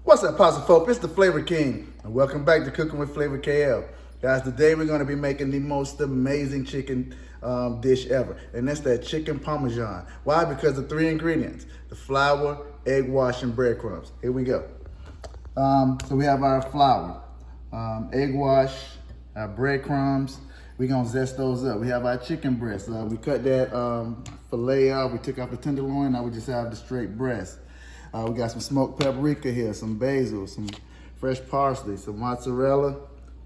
What's up, Pasta folk? It's the Flavor King, and welcome back to Cooking with Flavor KL. Guys, today we're going to be making the most amazing chicken dish ever, and that's that chicken Parmesan. Why? Because of three ingredients: the flour, egg wash, and breadcrumbs. Here we go. So we have our flour, egg wash, our breadcrumbs. We're going to zest those up. We have our chicken breast. We cut that fillet out. We took off the tenderloin. Now we just have the straight breast. We got some smoked paprika here, some basil, some fresh parsley, some mozzarella,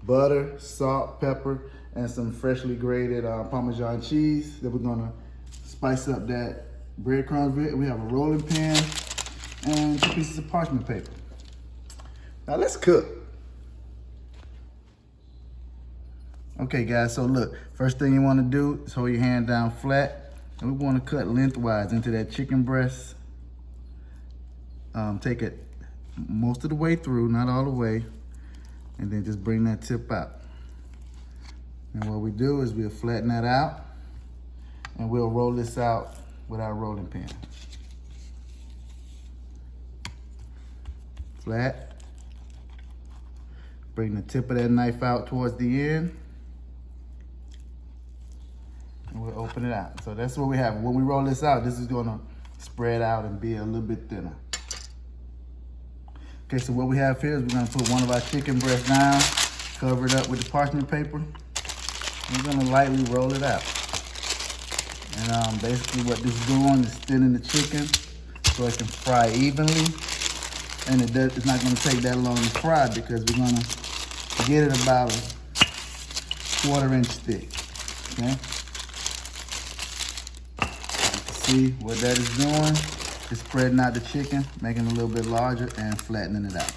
butter, salt, pepper, and some freshly grated Parmesan cheese that we're gonna spice up that breadcrumbs with. We have a rolling pin and 2 pieces of parchment paper. Now let's cook. Okay guys, so look, first thing you wanna do is hold your hand down flat, and we wanna cut lengthwise into that chicken breast. Take it most of the way through, not all the way, and then just bring that tip out. And what we do is we'll flatten that out, and we'll roll this out with our rolling pin. Flat. Bring the tip of that knife out towards the end, and we'll open it out. So that's what we have. When we roll this out, this is gonna spread out and be a little bit thinner. Okay, so what we have here is we're gonna put one of our chicken breasts down, cover it up with the parchment paper. And we're gonna lightly roll it out. And basically what this is doing is thinning the chicken so it can fry evenly. And it's not gonna take that long to fry because we're gonna get it about a 1/4 inch thick, okay? See what that is doing? Just spreading out the chicken, making it a little bit larger and flattening it out.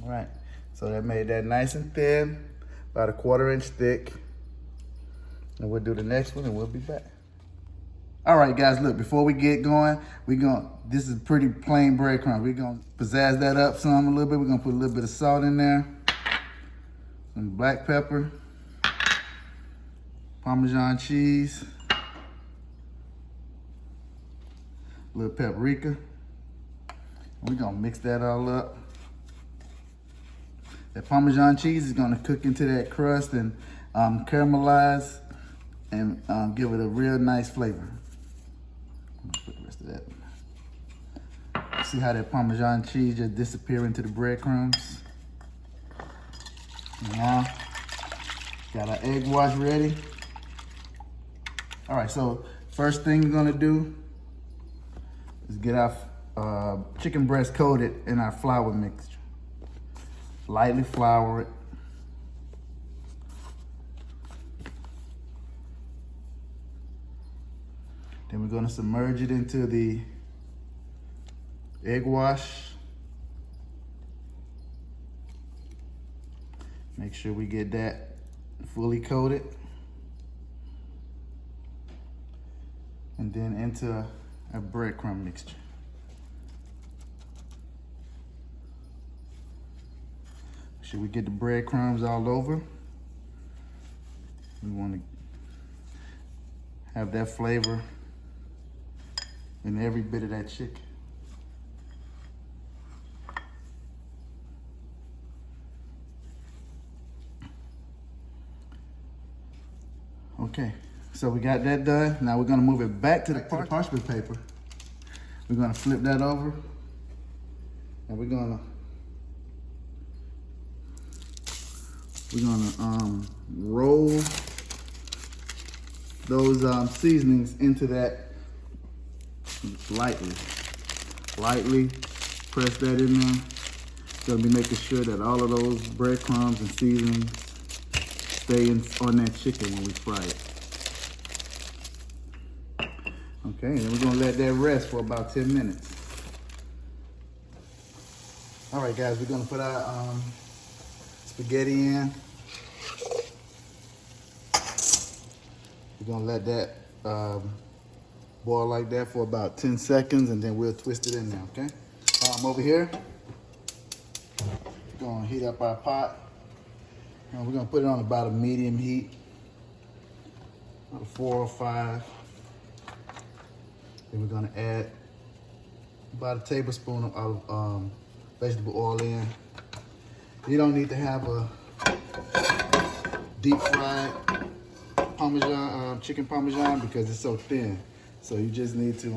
All right, so that made that nice and thin, about a 1/4 inch thick. And we'll do the next one and we'll be back. All right, guys, look, before we get going, this is pretty plain breadcrumbs. We're gonna pizzazz that up some a little bit. We're gonna put a little bit of salt in there, some black pepper, Parmesan cheese, a little paprika. We're gonna mix that all up. That Parmesan cheese is gonna cook into that crust and caramelize and give it a real nice flavor. Put the rest of that. See how that Parmesan cheese just disappear into the breadcrumbs? Now, got our egg wash ready. All right, so first thing we're gonna do is get our chicken breast coated in our flour mixture. Lightly flour it. Then we're gonna submerge it into the egg wash. Make sure we get that fully coated. And then into a breadcrumb mixture. Make sure we get the breadcrumbs all over. We wanna have that flavor in every bit of that chicken. Okay, so we got that done. Now we're gonna move it back to the parchment paper. We're gonna flip that over, and we're gonna roll those seasonings into that. Lightly press that in there. Gonna be making sure that all of those breadcrumbs and seasonings stay on that chicken when we fry it. Okay, and then we're gonna let that rest for about 10 minutes. All right, guys, we're gonna put our spaghetti in. We're gonna let that boil like that for about 10 seconds, and then we'll twist it in there, okay? Over here, gonna heat up our pot. And we're gonna put it on about a medium heat, about 4 or 5. Then we're gonna add about a tablespoon of vegetable oil in. You don't need to have a deep fried Parmesan, chicken Parmesan, because it's so thin. So you just need to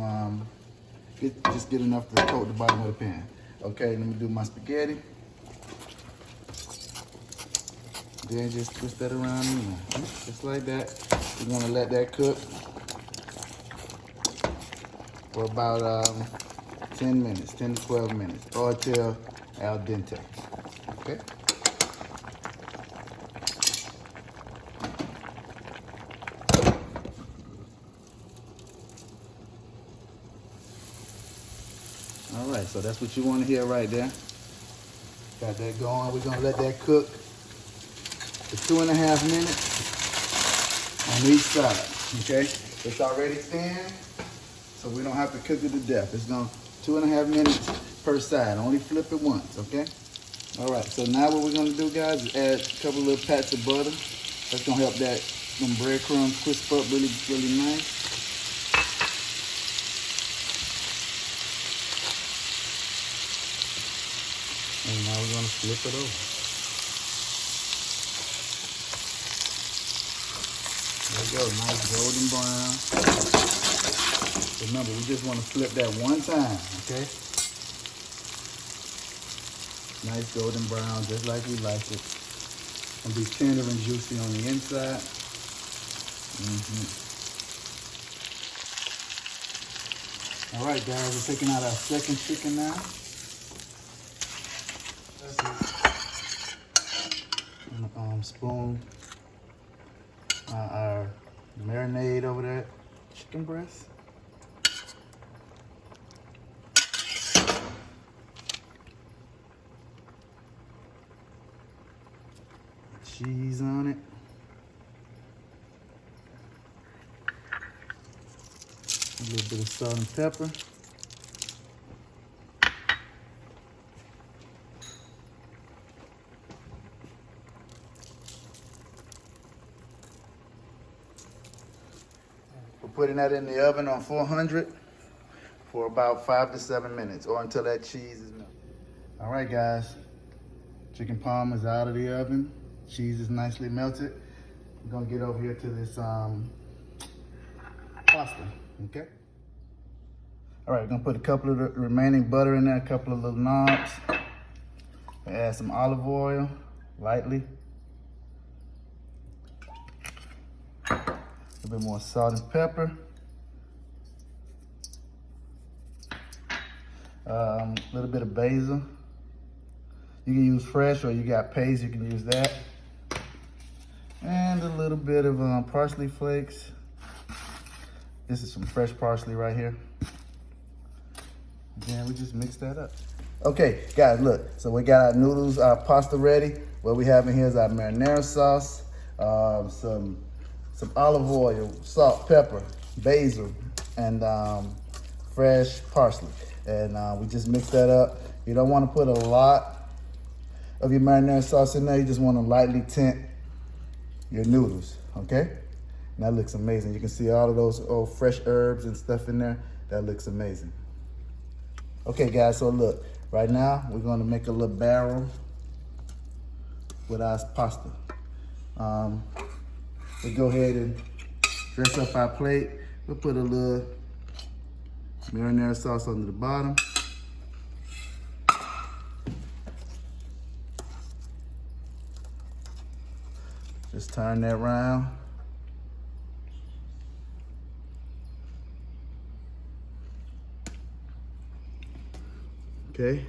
get enough to coat the bottom of the pan. Okay, let me do my spaghetti. Then just twist that around in there, just like that. We're gonna let that cook for about 10 minutes, 10 to 12 minutes, or till al dente. Okay. All right, so that's what you want to hear right there. Got that going. We're gonna let that cook for 2.5 minutes on each side. Okay, it's already thin, so we don't have to cook it to death. It's gonna 2.5 minutes per side. Only flip it once. Okay. All right. So now what we're gonna do, guys, is add a couple little pats of butter. That's gonna help them breadcrumbs crisp up really, really nice. And now we're gonna flip it over. There we go, nice golden brown. Remember, we just wanna flip that one time, okay? Nice golden brown, just like we like it. And be tender and juicy on the inside. All right, guys, we're taking out our second chicken now. Spoon our marinade over there, chicken breast. Cheese on it. A little bit of salt and pepper. We're putting that in the oven on 400 for about 5 to 7 minutes, or until that cheese is melted. All right, guys. Chicken parm is out of the oven. Cheese is nicely melted. We're gonna get over here to this pasta, okay? All right, we're gonna put a couple of the remaining butter in there, a couple of little knobs. Add some olive oil, lightly. A little bit more salt and pepper. A little bit of basil. You can use fresh, or you got paste, you can use that. And a little bit of parsley flakes. This is some fresh parsley right here. Then we just mix that up. Okay, guys, look. So we got our noodles, our pasta ready. What we have in here is our marinara sauce, some olive oil, salt, pepper, basil, and fresh parsley. And we just mix that up. You don't want to put a lot of your marinara sauce in there. You just want to lightly tint your noodles, okay? And that looks amazing. You can see all of those old fresh herbs and stuff in there. That looks amazing. Okay, guys, so look. Right now, we're going to make a little barrel with our pasta. We'll go ahead and dress up our plate. We'll put a little marinara sauce on the bottom. Just turn that around. Okay.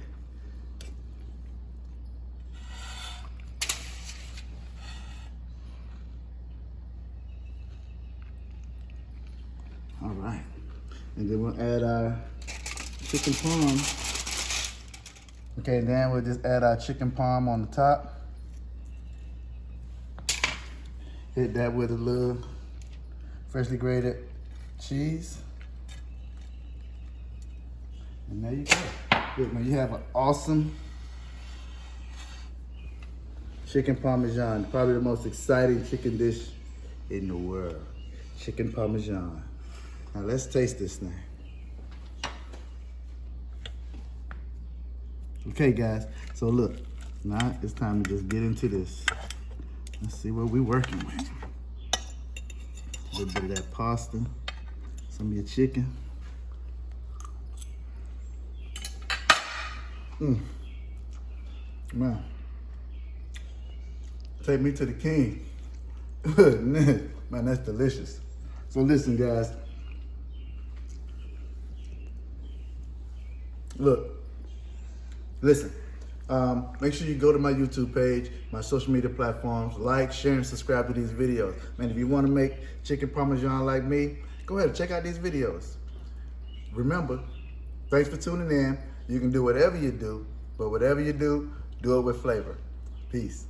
All right. And then we'll add our chicken parm. Okay, and then we'll just add our chicken parm on the top. Hit that with a little freshly grated cheese. And there you go. Look, man, you have an awesome Chicken Parmesan, probably the most exciting chicken dish in the world. Chicken Parmesan. Now let's taste this thing. Okay guys, so look, now it's time to just get into this. Let's see what we're working with. A little bit of that pasta, some of your chicken. Man, take me to the king. Man, that's delicious. So listen guys, look, listen, make sure you go to my YouTube page, my social media platforms, like, share, and subscribe to these videos. Man, if you want to make chicken Parmesan like me, go ahead and check out these videos. Remember, thanks for tuning in. You can do whatever you do, but whatever you do, do it with flavor. Peace.